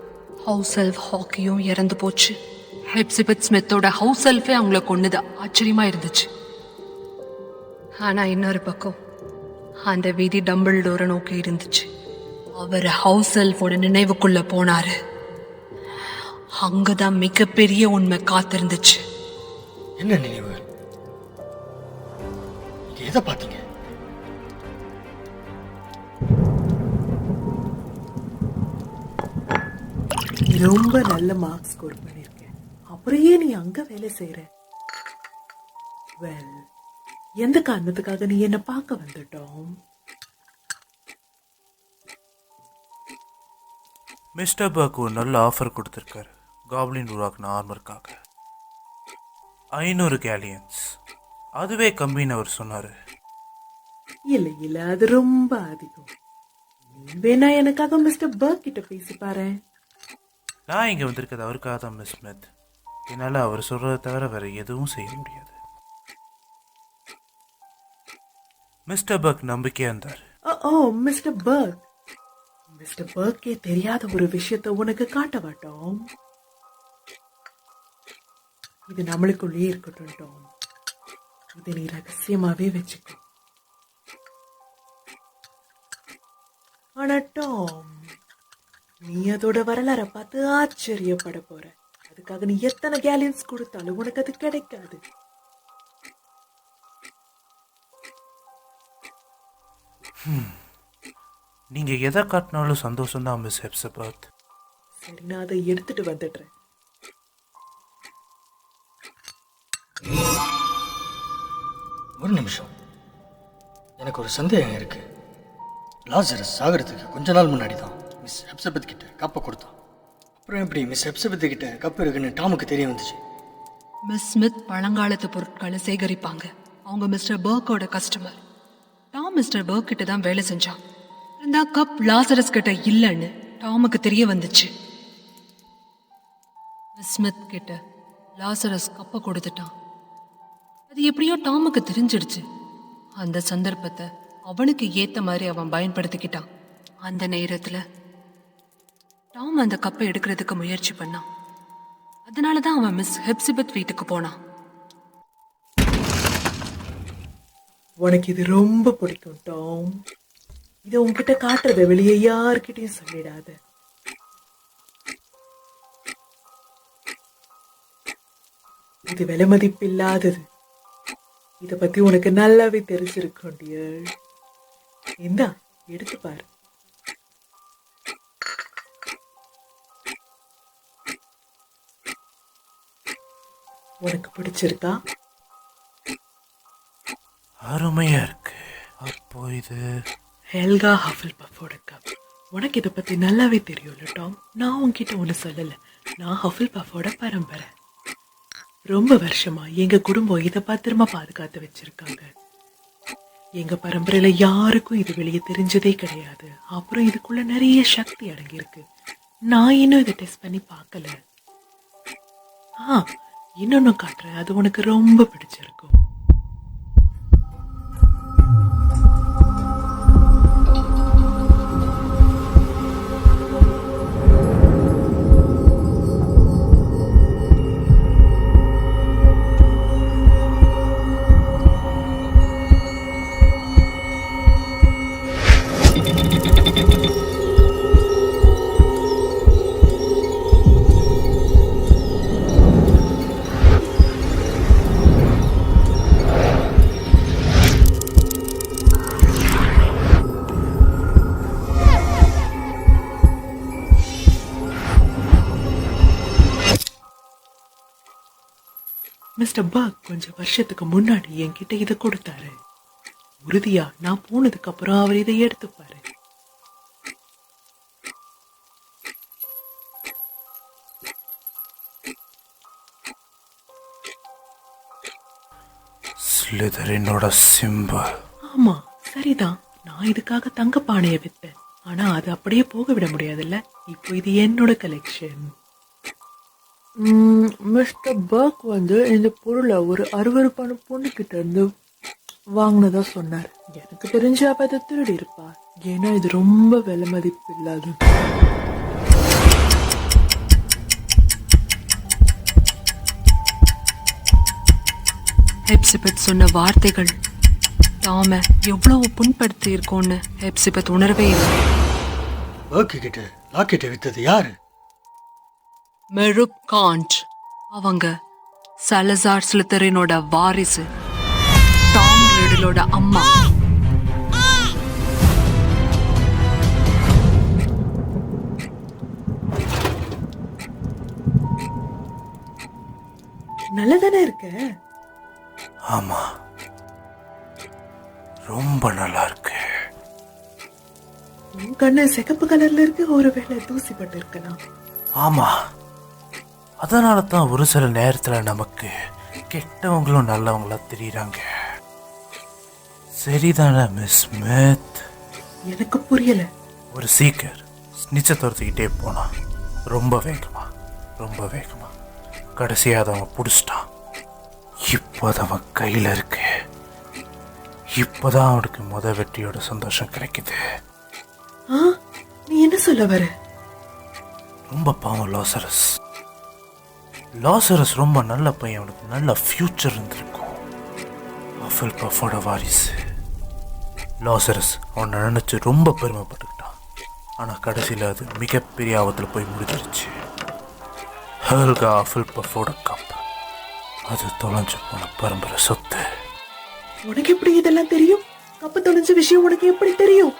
ஹவுஸ் எல்ஃப் ஹாக்கியும் இறந்து போச்சு. ஹெப்சிபத் ஸ்மித்தோட ஹவுஸ் எல்ஃபே அவங்கள கொன்னுது. ஆச்சரியமா இருந்துச்சு. ஆனா இன்னொரு பக்கம் அந்த வீதி டம்பிள்டோரை நோக்கி இருந்துச்சு. அவர் ஹவுஸ் எல்ஃபோட நினைவுக்குள்ள போனாரு. அங்கதான் மிகப்பெரிய உண்மை காத்திருந்துச்சு. என்ன நினைவுகள்? நீங்க எதை பார்த்தீங்க? ரொம்ப நல்ல மார்க் ஸ்கோர் பண்ணிருக்கேன். அப்புறம் ஏன் நீ அங்க வேலை செய்யற? வெல், எந்த காரணத்துக்காக நீ என்ன பார்க்க வந்துட்டோம்? மிஸ்டர் பர்க் ஒரு நல்ல ஆஃபர் கொடுத்துருக்காரு. காப்ளின் உருவாக்குன ஆர்மருக்காக 500 கேலியன்ஸ். அதுவே கம்மின்னு அவர் சொன்னாரு. இல்ல இல்ல, அது ரொம்ப அதிகம். நீ வேணா எனக்காக மிஸ்டர் பர்க் கிட்ட பேசி பாரு. நான் இங்கே வந்திருக்கிறது அவருக்காக தான் மிஸ் ஸ்மித். என்னால் அவர் சொல்கிறத தவிர வேறு எதுவும் செய்ய முடியாது. மிஸ்டர் பர்க் நம்பிக்கையாக இருந்தார். ஓ மிஸ்டர் பர்க், மிஸ்டர் பர்க்கே தெரியாத ஒரு விஷயத்தை உனக்கு காட்ட மாட்டோம். இது நம்மளுக்குள்ளே இருக்கட்டும் டாம். இதை நீ ரகசியமாவே வச்சுக்கோ. ஆனா டாம், நீ அதோட வரலாறை பார்த்து ஆச்சரியப்பட போற. அதுக்காக நீ எத்தனை கேலியன்ஸ் கொடுத்தாலும் உனக்கு அது கிடைக்காது. நீங்கள் எதை காட்டினாலும் சந்தோஷம்தான் மிஸ் ஹெப்சிபத். சரி, நான் அதை எடுத்துட்டு வந்துடுறேன். ஒரு நிமிஷம், எனக்கு ஒரு சந்தேகம் இருக்கு. லாசரஸ் சாகிறதுக்கு கொஞ்ச நாள் முன்னாடி தான் மிஸ் ஹெப்சிபத் கிட்ட கப்பை கொடுத்தான். அப்புறம் எப்படி மிஸ் ஹெப்சிபத் கிட்ட கப்பு இருக்குன்னு டாமுக்கு தெரிய வந்துச்சு? மிஸ் ஸ்மித் பழங்காலத்து பொருட்களை சேகரிப்பாங்க. அவங்க மிஸ்டர் பர்க்கோட கஸ்டமர். டாம் மிஸ்டர் பர்க் கிட்ட தான் வேலை செஞ்சான். இந்த கப் லாசரஸ் கிட்ட இல்லைன்னு டாமுக்கு தெரிய வந்துச்சு. மிஸ் ஸ்மித் கிட்ட லாசரஸ் கப்பை கொடுத்துட்டான். அது எப்படியோ டாமுக்கு தெரிஞ்சிடுச்சு. அந்த சந்தர்ப்பத்தை அவனுக்கு ஏத்த மாதிரி அவன் பயன்படுத்திக்கிட்டான். அந்த நேரத்துல டாம் அந்த கப்பை எடுக்கிறதுக்கு முயற்சி பண்ணான். அதனாலதான் அவன் மிஸ் ஹெப்சிபத் வீட்டுக்கு போனான். உனக்கு இது ரொம்ப பிடிக்கும் டாம். இதை உன்கிட்ட காட்டுறத வெளியே யாருக்கிட்டையும் சொல்லிடாத. இது விலை மதிப்பில்லாதது. இத பத்தி உனக்கு நல்லாவே தெரிஞ்சிருக்கும் டியர். இந்தா, எடுத்து பாரு. உனக்கு பிடிச்சிருக்கா? அருமையா இருக்கு. அப்போ இது ஹெல்கா ஹஃபில்பஃபோட கப். உனக்கு இதை பத்தி நல்லாவே தெரியும்ல டாம். நான் உன்கிட்ட ஒண்ணு சொல்லல. நான் ஹஃபில்பஃபோட பரம்பரை. ரொம்ப வருஷமா எங்க குடும்பம் இதை பத்திரமா பாதுகாத்து வச்சிருக்காங்க. எங்க பரம்பரையில யாருக்கும் இது வெளியே தெரிஞ்சதே கிடையாது. அப்புறம் இதுக்குள்ள நிறைய சக்தி அடங்கியிருக்கு. நான் இன்னும் இதை டெஸ்ட் பண்ணி பார்க்கல. இன்னொன்னு காட்டுறேன், அது உனக்கு ரொம்ப பிடிச்சிருக்கும். மிஸ்டர் பர்க் கொஞ்சம் வருஷத்துக்கு முன்னாடி என்கிட்ட இதை கொடுத்தாரு. உறுதியா நான் போனதுக்கு அப்புறம் அவர் இதை எடுத்துப்பாரு. ஸ்லிதரினோட சிம்பல். ஆமா சரிதான், நான் இதுக்காக தங்க பானையை வித்தேன். ஆனா அது அப்படியே போக விட முடியாதுல்ல. இப்போ இது என்னோட கலெக்ஷன். மிஸ்டர் பர்க் இந்த பொருளை ஒரு அருவருப்பான பொண்ணு கிட்ட இருந்து வாங்கினதா சொன்னார். எனக்கு தெரிஞ்ச அவ அதை திருடி இருப்பா. ஏன்னா இது ரொம்ப விலை மதிப்பு இல்லாது. ஹெப்சிபத் சொன்ன வார்த்தைகள் டாம எவ்வளவு புண்படுத்தி இருக்கோன்னு ஹெப்சிபத் உணரவே இல்லை. பர்க்கு கிட்ட லாக்கெட்டை வித்தது யாரு? மெருப் காண்ட். அவங்க சலசார் ஸ்லித்தரினோட வாரிசு, டாம் ரிடிலோட அம்மா. நல்லதானே இருக்க? ஆமா, ரொம்ப நல்லா இருக்கு. உன் கண்ணு சிகப்பு கலர்ல இருக்கு. ஒருவேளை தூசி பட்டு இருக்கலாம். ஆமா, அதனால தான் ஒரு சில நேரத்துல நமக்கு கெட்டவங்களும் நல்லவங்களா தெரியுறாங்க. சரிதானே மிஸ் ஸ்மித்? எனக்கு புரியல. ஒரு சீக்கர் ஸ்னிச்சை துரத்துக்கிட்டே போனான், ரொம்ப வேகமா. கடைசியா அவன் பிடிச்சிட்டான். இப்போ அவன் கையில இருக்கு. இப்போதான் அவனுக்கு வெற்றியோட சந்தோஷம் கிடைக்குது. நீ என்ன சொல்ல வர? ரொம்ப பாவம் லாசரஸ் ரொம்ப நல்ல பையன். அவனுக்கு நல்ல ஃபியூச்சர் இருந்திருக்கும். ஹஃபில் பஃபோட வாரிசு லாசரஸ் அவனை நினைச்சு ரொம்ப பெருமைப்பட்டுக்கிட்டான். ஆனா கடைசியில் அது மிகப்பெரிய ஆபத்தில் போய் முடிஞ்சிருச்சு. ஹெல்கா ஹஃபில் பஃபோட கப், அது தொலைஞ்சு போன பரம்பரை சொத்து. உனக்கு எப்படி இதெல்லாம் தெரியும்? கப்பு தொலைஞ்ச விஷயம் உனக்கு எப்படி தெரியும்?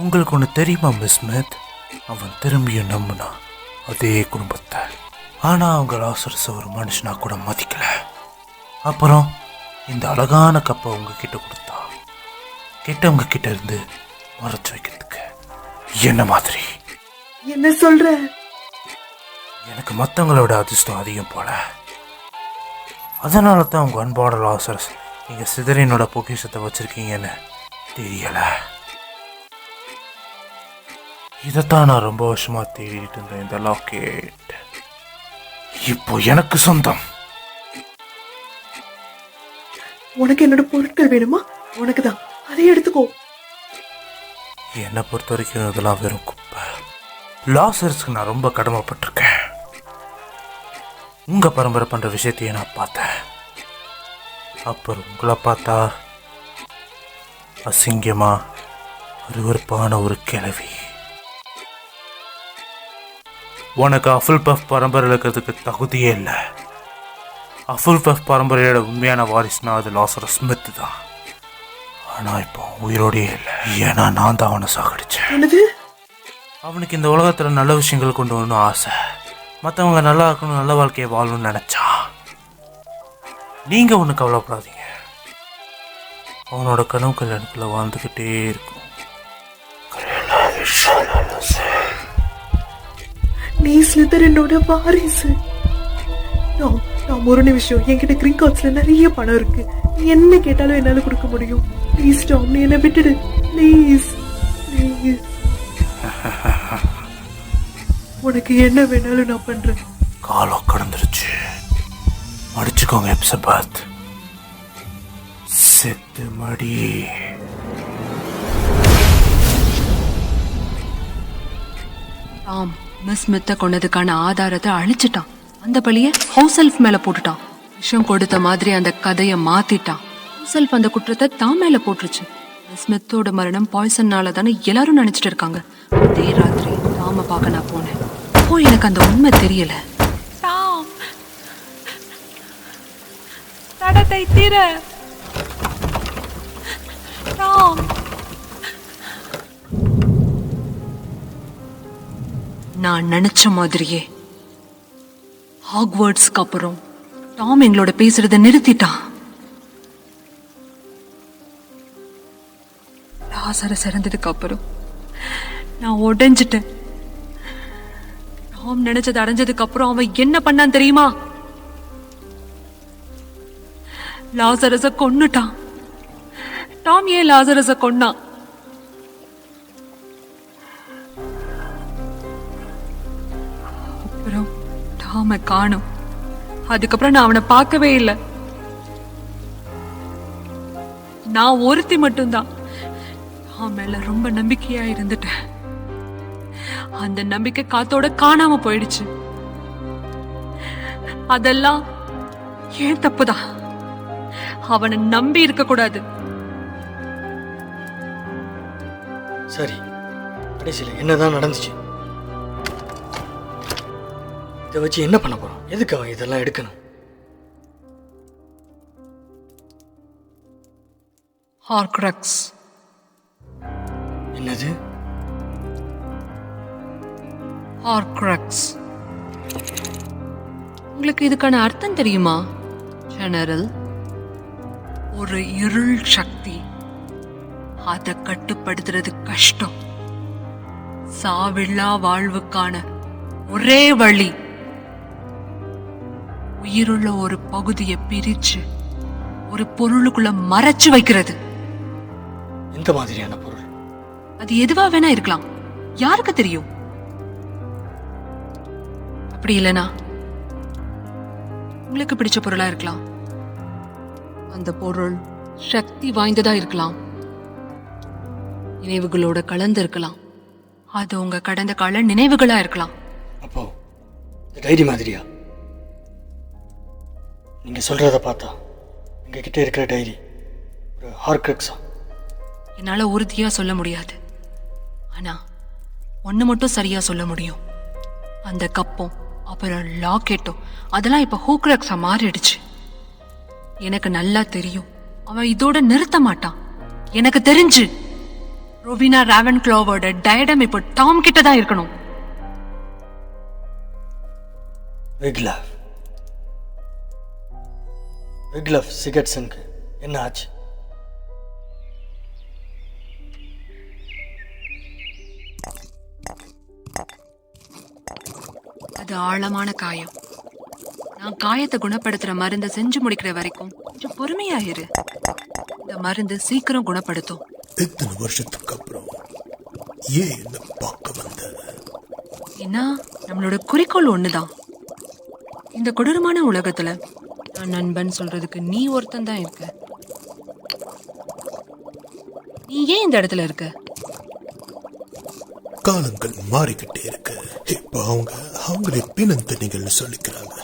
உங்களுக்கு ஒன்று தெரியுமா மிஸ் ஸ்மித்? அவன் திரும்பியும் நம்பினான் அதே குடும்பத்தை. ஆனா அவங்க லாசரஸ் ஒரு மனுஷனா கூட மதிக்கல. அப்புறம் இந்த அழகான கப்பை உங்ககிட்ட கொடுத்தா, கெட்டவங்க கிட்ட இருந்து மறைச்சு வைக்கிறதுக்கு. என்ன மாதிரி? என்ன சொல்ற? எனக்கு மற்றவங்களோட அதிர்ஷ்டம் அதிகம் போல. அதனால தான் உங்க அன்பான லாசரஸ் நீங்க சிதறினோட பொக்கிஷத்தை வச்சிருக்கீங்கன்னு தெரியல. இதைத்தான் நான் ரொம்ப வருஷமா தேடிட்டு இருந்தேன். இந்த லாக்கெட் இப்போ எனக்கு சொந்தம். உனக்கு என்னோட பொருட்கள் வேணுமா? உனக்கு தான், அதை எடுத்துக்கோ. என்னை பொறுத்த வரைக்கும் இதெல்லாம் வெறும் குப்பை. லாசரஸ்க்கு நான் ரொம்ப கடமைப்பட்டிருக்கேன். உங்க பரம்பரை பண்ற விஷயத்தையே நான் பார்த்தேன். அப்புறம் உங்களை பார்த்தா அசிங்கமா அருவருப்பான ஒரு கிழவி. உனக்கு அஃபுல் பஃப் பரம்பரையில் இருக்கிறதுக்கு தகுதியே இல்லை. அஃபுல் பஃப் பரம்பரையோட உண்மையான வாரிசுனா அது லாசரஸ் ஸ்மித் தான். ஆனா இப்போ உயிரோடே இல்லை. ஏன்னா நான் தான் அவனை சாகடிச்சேன். அவனுக்கு இந்த உலகத்துல நல்ல விஷயங்கள் கொண்டு வரணும் ஆசை. மற்றவங்க நல்லா இருக்கணும், நல்ல வாழ்க்கையை வாழணும்னு நினைச்சா. நீங்க ஒண்ணு கவலைப்படாதீங்க, அவனோட கனவுகள் எனக்குள்ள வாழ்ந்துகிட்டே இருக்கும். நீ ஸ்லிதரினோட வாரிசு. நான் ஒரு நிமிஷம், என்கிட்ட கிரீன் கார்ட்ஸ்ல நிறைய பணம் இருக்கு. நீ என்ன கேட்டாலும் என்னால கொடுக்க முடியும். ப்ளீஸ் டாம், நீ என்ன விட்டுடு ப்ளீஸ். உனக்கு என்ன வேணாலும் நான் பண்றேன். காலம் கடந்துருச்சு, மடிச்சுக்கோங்க எப்சபாத். செத்து மடி. டாம் மிஸ் ஸ்மித்தை கொண்டதுக்கான ஆதாரத்தை அழிச்சிட்டான். அந்த பழிய ஹவுஸ் செல்ஃப் மேல போட்டுட்டான். விஷம் கொடுத்த மாதிரி அந்த கதையை மாத்திட்டான். ஹவுஸ் செல்ஃப் அந்த குற்றத்தை தான் மேல போட்டுருச்சு. மிஸ் ஸ்மித்தோட மரணம் பாய்சன்னால தானே எல்லாரும் நினைச்சிட்டு இருக்காங்க. அதே ராத்திரி டாம பார்க்க நான் போனேன். அப்போ எனக்கு அந்த உண்மை தெரியல. டாம், தடத்தை தீர. டாம், நான் நினைச்ச மாதிரியே ஹாக்வர்ட்ஸ்க்கு அப்புறம் டாம் எங்களோட பேசுறத நிறுத்திட்டான். லாசரஸ் இறந்ததுக்கு அப்புறம் நான் உடைஞ்சிட்டேன். டாம் நினைச்சது அடைஞ்சதுக்கு அப்புறம் அவன் என்ன பண்ணான் தெரியுமா? லாசரஸ கொன்னுட்டான். டாம் ஏன் லாசரஸ கொன்னான்? அப்புறம் டாம காணோம். அதுக்கப்புறம் நான் அவனை பார்க்கவே இல்லை. நான் ஒருத்தி மட்டும்தான் டாம் மேல ரொம்ப நம்பிக்கையா இருந்துட்டேன். அந்த நம்பிக்கை காத்தோட காணாம போயிடுச்சு. அதெல்லாம் ஏன் தப்புதான். அவனை நம்பி இருக்க கூடாது. சரி, கடைசியில் என்னதான் நடந்துச்சு? இதை வச்சு என்ன பண்ண போறோம்? எதுக்கு அவன் இதெல்லாம் எடுக்கணும்? ஹார்க்ரக்ஸ். என்னது? ஹார்க்ரக்ஸ். உங்களுக்கு இதுக்கான அர்த்தம் தெரியுமா ஜெனரல்? ஒரு இருள் சக்தி. அதை கட்டுப்படுத்துறது கஷ்டம். சாவில்லா வாழ்வுக்கான ஒரே வழி உயிருள்ள ஒரு பகுதியை பிரிச்சு ஒரு பொருளுக்குள்ள மறைச்சு வைக்கிறது. எந்த மாதிரியான பொருள்? அது எதுவா வேணா இருக்கலாம், யாருக்கு தெரியும்? அப்படி இல்லனா உங்களுக்கு பிடிச்ச பொருளா இருக்கலாம். அந்த பொருள் சக்தி வாய்ந்ததா இருக்கலாம், நினைவுகளோட கலந்து இருக்கலாம், அது உங்க கடந்த கால நினைவுகளா இருக்கலாம். அப்போ இந்த டைரி மாதிரியா? நீங்க சொல்றத பார்த்தா எங்க கிட்ட இருக்கிற டைரி ஒரு ஹார்க்ரக்ஸா? என்னால உறுதியா சொல்ல முடியாது. ஆனா ஒண்ணு மட்டும் சரியா சொல்ல முடியும். அந்த கப்பும் அப்புறம் லாக்கெட்டும் அதெல்லாம் இப்ப ஹூக்ரக்ஸா மாறிடுச்சு. எனக்கு நல்லா தெரியும் அவன் இதோட நிறுத்த மாட்டான். எனக்கு தெரிஞ்சு ரோவினா ராவன்க்ளாவோட டயடம் இப்போ டாம் கிட்ட தான் இருக்கணும். விக்லஃப் சிகட்சனுக்கு என்ன ஆச்சு? அது ஆழமான காயம். நான் காயத்தை குணப்படுத்துற மருந்தை செஞ்சு முடிக்கிற வரைக்கும் கொஞ்சம் பொறுமையா இரு. இந்த மருந்து சீக்கிரம் குணப்படுத்தும். இத்தனை வருஷத்துக்கு அப்புறம் ஏன் என்ன பார்க்க வந்த? ஏன்னா நம்மளோட குறிக்கோள் ஒண்ணுதான். இந்த கொடூரமான உலகத்துல நான் நண்பன் சொல்றதுக்கு நீ ஒருத்தன் தான் இருக்க. நீ ஏன் இந்த இடத்துல இருக்க? காலங்கள் மாறிக்கிட்டே இருக்கு. இப்ப அவங்களே பிணந்தனிகள்னு சொல்லிக்கிறாங்க.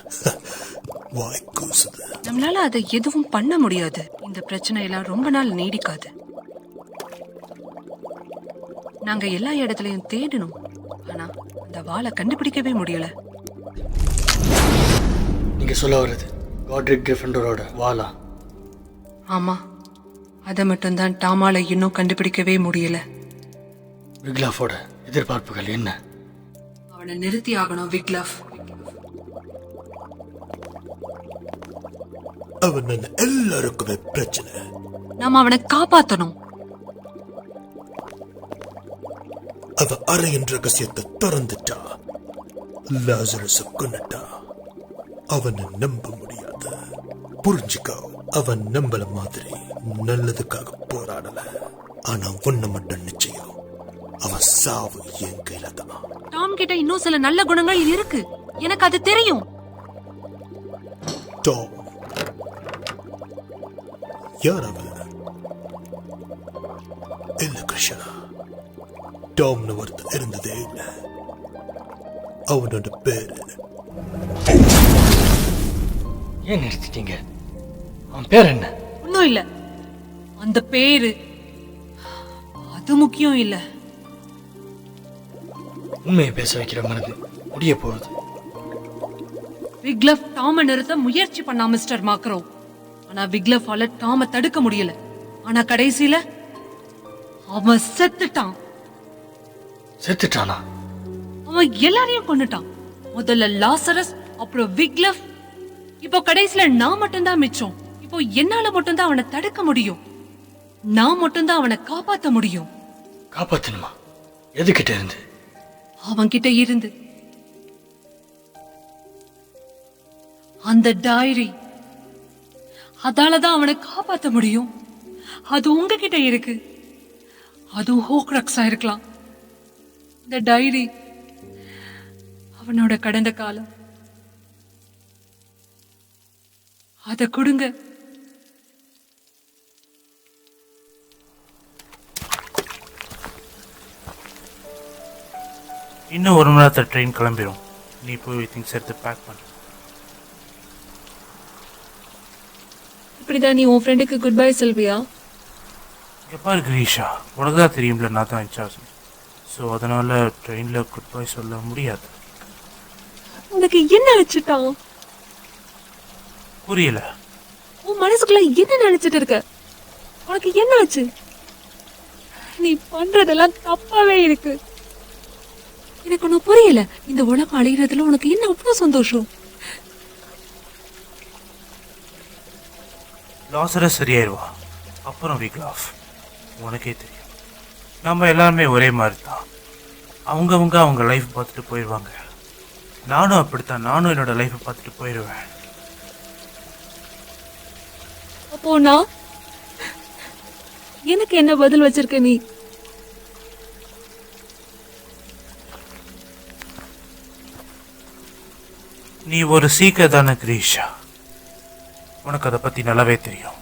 வாய் கூசுது. நம்மளால அதை எதுவும் பண்ண முடியாது. இந்த பிரச்சனை எல்லாம் ரொம்ப நாள் நீடிக்காது. நாங்க எல்லா இடத்துலயும் தேடணும், ஆனா அந்த வாளை கண்டுபிடிக்கவே முடியல. நீங்க சொல்ல வர்றது காட்ரிக் கிரிஃபிண்டரோட வாளா? ஆமா, அதை மட்டும்தான் டாமால இன்னும் கண்டுபிடிக்கவே முடியல. விக்லாஃபோட எதிர்பார்ப்புகள் என்ன? அவனை நிறுத்தி ஆகணும் விக்லஃப். அவன் எல்லாருக்குமே பிரச்சனை. நாம அவனை காப்பாத்தணும். அவன் அறையின் ரகசியத்தை திறந்துட்டா, லாசரஸ கொன்னுட்டா. அவனை நம்ப முடியாது. புரிஞ்சுக்கோ, அவன் நம்பல மாதிரி நல்லதுக்காக போராடல. ஆனா ஒண்ணு மட்டும் நிச்சயம், அவன் சாவு என் கையில தான். டாம் கிட்ட இன்னும் சில நல்ல குணங்கள் இருக்கு, எனக்கு அது தெரியும். டாம் யார்? அவன் இல்ல கிருஷ்ணா, டாம்னு ஒருத்தர் இருந்ததே இல்ல. அவனோட பேரு. ஏன் நிறுத்திட்டீங்க? அவன் பேர் என்ன? ஒன்னும் இல்ல, அந்த பேரு அது முக்கியம் இல்ல. உண்மையை பேச வைக்கிற மருந்து முடிய போகுது. விக்லஃப் டாம நிறுத்த முயற்சி பண்ணா மிஸ்டர் மாக்ரோ. ஆனா விக்லஃபால டாம தடுக்க முடியல. ஆனா கடைசியில அவன் செத்துட்டான். செத்துட்டானா? அவன் எல்லாரையும் கொன்னுட்டான். முதல்ல லாசரஸ், அப்புறம் விக்லஃப், இப்போ கடைசியில நான் மட்டும்தான் மிச்சம். இப்போ என்னால மட்டும்தான் அவனை தடுக்க முடியும். நான் மட்டும்தான் அவனை காப்பாத்த முடியும். காப்பாத்தணுமா? எதுக்கிட்ட இருந்து? அவன்கிட்ட இருந்து. அந்த டைரி, அதாலதான் அவனை காப்பாத்த முடியும். அது உங்ககிட்ட இருக்கு. அதுவும் ஹோக்ரக்ஸா இருக்கலாம். இந்த டைரி அவனோட கடந்த காலம். அத கொடுங்க. இன்னும் 1 மணி நேரத்தில் ட்ரெயின் கிளம்பிடும். நீ போய் திங்ஸ் எடுத்து பேக் பண்ணு. இப்படிதான் நீ உன் ஃப்ரெண்டுக்கு குட் பை சொல்வியா? இங்கே பாரு கிரீஷா, உனக்கு தான் தெரியும்ல நான் தான் இன்சார்ஜ். ஸோ அதனால் ட்ரெயினில் குட் பை சொல்ல முடியாது. உனக்கு என்ன ஆச்சுட்டான்? புரியல. உன் மனசுக்குள்ள என்ன நினைச்சிட்டு இருக்க? உனக்கு என்ன ஆச்சு? நீ பண்றதெல்லாம் தப்பாவே இருக்கு. எனக்கு ஒன்னும் புரியல. இந்த உலகம் அழிகிறதுல உனக்கு என்ன அவ்வளவு சந்தோஷம்? லாசரஸ் சரியாயிருவா, அப்புறம் வீக்லாஃப். உனக்கே தெரியும், நம்ம எல்லாருமே ஒரே மாதிரி தான். அவங்கவுங்க அவங்க லைஃப் பார்த்துட்டு போயிடுவாங்க. நானும் அப்படித்தான். நானும் என்னோட லைஃப்பை பார்த்துட்டு போயிடுவேன். அப்போ நான் எனக்கு என்ன பதில் வச்சிருக்க நீ? நீ ஒரு சீக்கிரம் தானே கிரீஷா, உனக்கு அதை பற்றி நல்லாவே தெரியும்.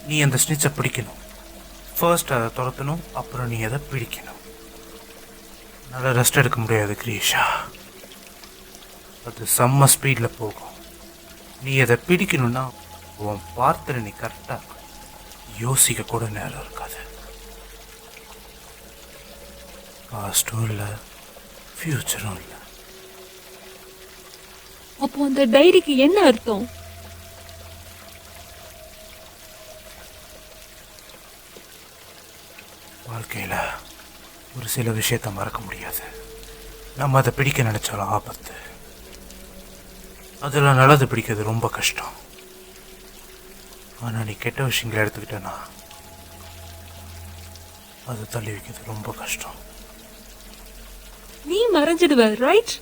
நீ அந்த ஸ்னிச்சை பிடிக்கணும். ஃபர்ஸ்ட் அதை துரத்தணும், அப்புறம் நீ அதை பிடிக்கணும். நல்லா ரெஸ்ட் எடுக்க முடியாது கிரீஷா, அது செம்ம ஸ்பீடில் போகும். நீ அதை பிடிக்கணும்னா உன் பார்த்துல நீ கரெக்டாக யோசிக்க கூட நேரம் இருக்காது. பாஸ்டும் இல்லை, ஃப்யூச்சரும் இல்லை. அப்போ அந்த டைரிக்கு என்ன அர்த்தம்? வாழ்க்கையில் ஒரு சில விஷயத்தை மறக்க முடியாது. நம்ம அதை பிடிக்க நினைச்சாலும் ஆபத்து. அதில் நல்லது பிடிக்கிறது ரொம்ப கஷ்டம். ஆனால் நீ கெட்ட விஷயங்களை எடுத்துக்கிட்டேன்னா அதை தள்ளி வைக்கிறது ரொம்ப கஷ்டம். நீ மறைஞ்சிடுவ, ரைட்?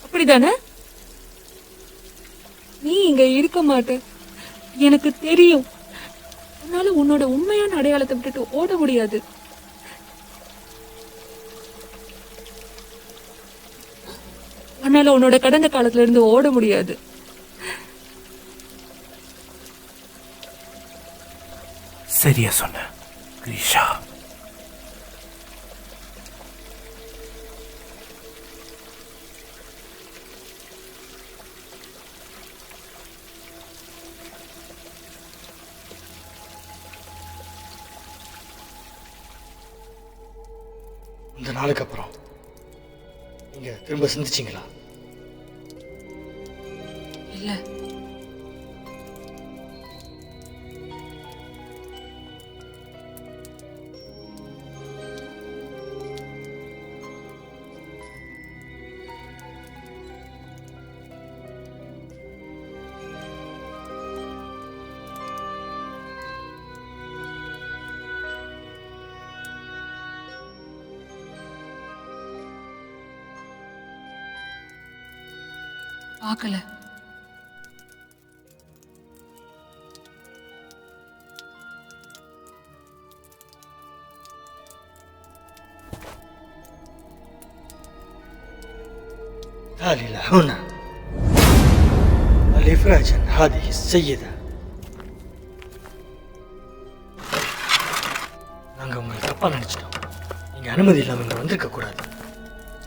அப்படிதானே? நீ இங்க இருக்க மாட்ட, எனக்கு தெரியும். உன்னால உன்னோட உண்மையான அடையாளத்தை விட்டுட்டு ஓட முடியாது. உன்னால உன்னோட கடந்த காலத்துல இருந்து ஓட முடியாது. சரியா சொன்ன கிரீஷா. இந்த நாளுக்கு அப்புறம் நீங்க திரும்ப சிந்திச்சிங்களா? இல்ல, பார்க்கல. تعالي لهنا الإفراج عن هذه السيدة. நாங்கள் உங்களை தப்பாக நினச்சிட்டோம். நீங்கள் அனுமதி இல்லாமல் இங்கே வந்திருக்க கூடாது.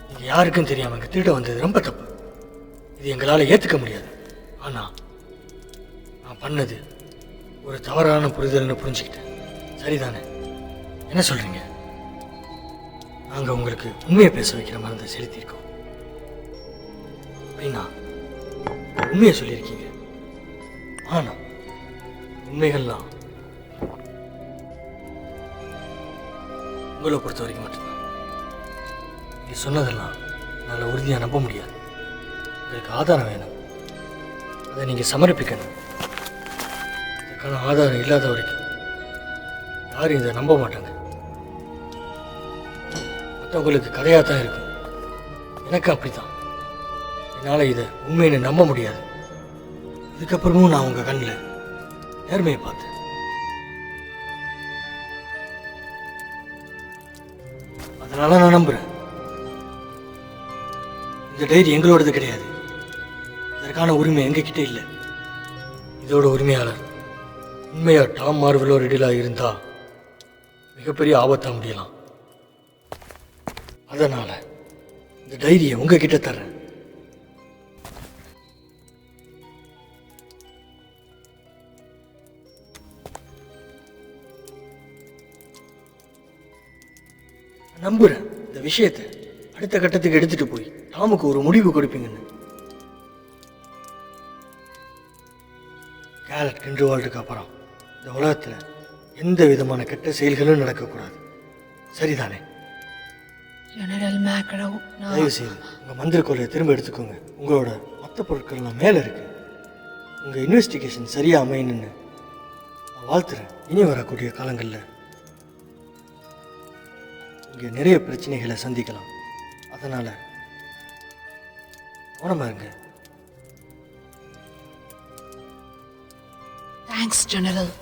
நீங்கள் யாருக்கும் தெரியாமல் இங்கே திருட வந்தது ரொம்ப தப்பு. இது எங்களால் ஏற்றுக்க முடியாது. ஆனால் நான் பண்ணது ஒரு தவறான புரிதல்னு புரிஞ்சுக்கிட்டேன். சரிதானே? என்ன சொல்கிறீங்க? நாங்கள் உங்களுக்கு உண்மையை பேச வைக்கிற மருந்தை செலுத்தியிருக்கோம். அப்படின்னா உண்மையை சொல்லியிருக்கீங்க. ஆனால் உண்மைகள்லாம் உங்களை பொறுத்த வரைக்கும் மட்டும்தான். நீ சொன்னதெல்லாம் என்னால் உறுதியாக நம்ப முடியாது. உங்களுக்கு ஆதாரம் வேணும். அதை நீங்கள் சமர்ப்பிக்கணும். இதுக்கான ஆதாரம் இல்லாத வரைக்கும் யாரும் இதை நம்ப மாட்டாங்க. மற்றவங்களுக்கு கதையாக தான் இருக்கும். எனக்கு அப்படித்தான். என்னால் இதை உண்மையை நம்ப முடியாது. இதுக்கப்புறமும் நான் உங்கள் கண்ணில் நேர்மையை பார்த்தேன். அதனால நான் நம்புகிறேன். இந்த டைரி எங்களோடது கிடையாது. இதற்கான உரிமை எங்ககிட்ட இல்லை. இதோட உரிமையாளர் உண்மையா டாம் மார்வெலோ ரெடிலா இருந்தா மிகப்பெரிய ஆபத்தா முடியலாம். அதனால இந்த டைரியை உங்ககிட்ட தர்றேன். நம்புறேன் இந்த விஷயத்தை அடுத்த கட்டத்துக்கு எடுத்துட்டு போய் டாமுக்கு ஒரு முடிவு கொடுப்பீங்கன்னு. கேரட் கிண்டர்வால்டுக்கு அப்புறம் இந்த உலகத்தில் எந்த விதமான கெட்ட செயல்களும் நடக்கக்கூடாது. சரிதானே? ஜெனரல் மேக்ரோ, தயவு செய்து உங்கள் மந்திர கோலையை திரும்ப எடுத்துக்கோங்க. உங்களோட மற்ற பொருட்கள்லாம் மேலே இருக்கு. உங்கள் இன்வெஸ்டிகேஷன் சரியாக அமையணுன்னு நான் வாழ்த்துறேன். இனி வரக்கூடிய காலங்களில் இங்கே நிறைய பிரச்சனைகளை சந்திக்கலாம். அதனால் கவனமாக இருங்க. Thanks general.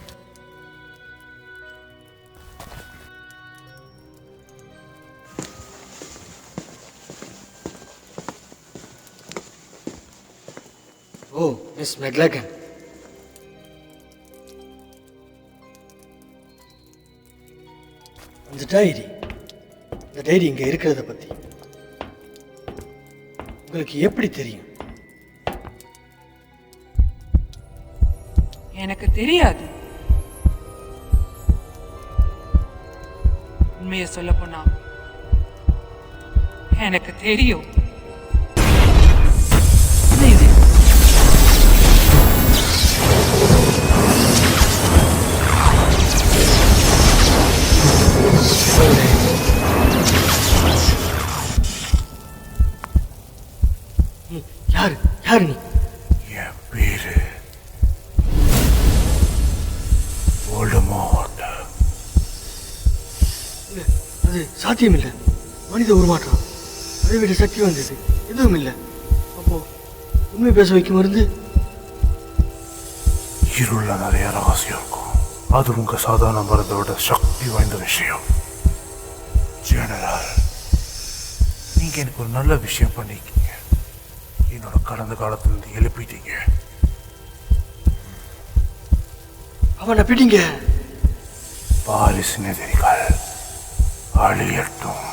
Oh miss McLaggen, அந்த டைரி இங்கே இருக்கிறத பற்றி உங்களுக்கு எப்படி தெரியும்? எனக்கு தெரியாது. உண்மையை சொல்ல போனா எனக்கு தெரியும். யாரு நீ? என் பேரு வோல்டமோர்ட். அது சாத்தியம் இல்லை. மனித உருமாற்றம், அதை விட சக்தி வந்தது எதுவும் இல்லை. அப்போ உண்மை பேச வைக்கும் மருந்து? இருள நிறைய ரகசியம் இருக்கும். அது உங்க சாதாரண மருந்தோட சக்தி வாய்ந்த விஷயம். ஜெனரல், நீங்க எனக்கு ஒரு நல்ல விஷயம் பண்ணிருக்கீங்க. என்னோட கடந்த காலத்திலிருந்து எழுப்பிட்டீங்க. அவனை பிடிங்க. பாரிசின் எதிரிகள் அழியட்டும்.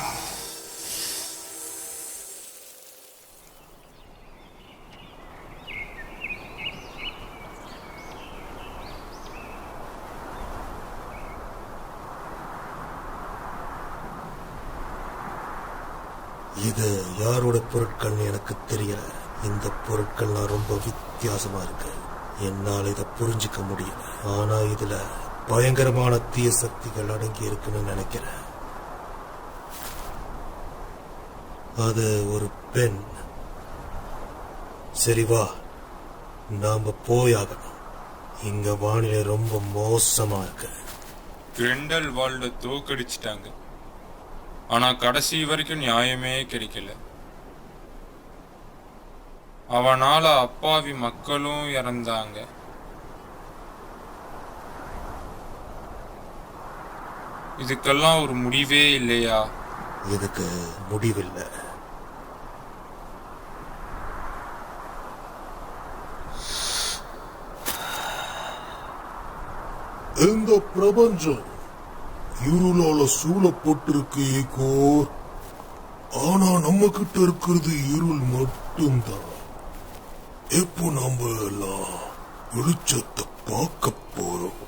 இது யாரோட பொருட்கள்னு எனக்கு தெரியல. இந்த பொருட்கள்லாம் ரொம்ப வித்தியாசமா இருக்கு. என்னால் இதை புரிஞ்சுக்க முடியல. ஆனா இதுல பயங்கரமான தீய சக்திகள் அடங்கி இருக்குன்னு நினைக்கிறேன். அது ஒரு பெண். சரி வா, நாம போயாகணும். இங்க வானிலை ரொம்ப மோசமா இருக்கு. கிரெண்டல் வால்ட தோக்கடிச்சிட்டாங்க. ஆனா கடைசி வரைக்கும் நியாயமே கிடைக்கல. அவனால அப்பாவி மக்களும் இறந்தாங்க. இதுக்கெல்லாம் ஒரு முடிவே இல்லையா? இதுக்கு முடிவில்லை. இந்த பிரபஞ்சம் இருளால சூழப்பட்டிருக்கு ஏகோர். ஆனா நம்ம கிட்ட இருக்கிறது இருள் மட்டும்தான். எப்போ நாம எல்லாம் வெளிச்சத்தை பார்க்க போறோம்?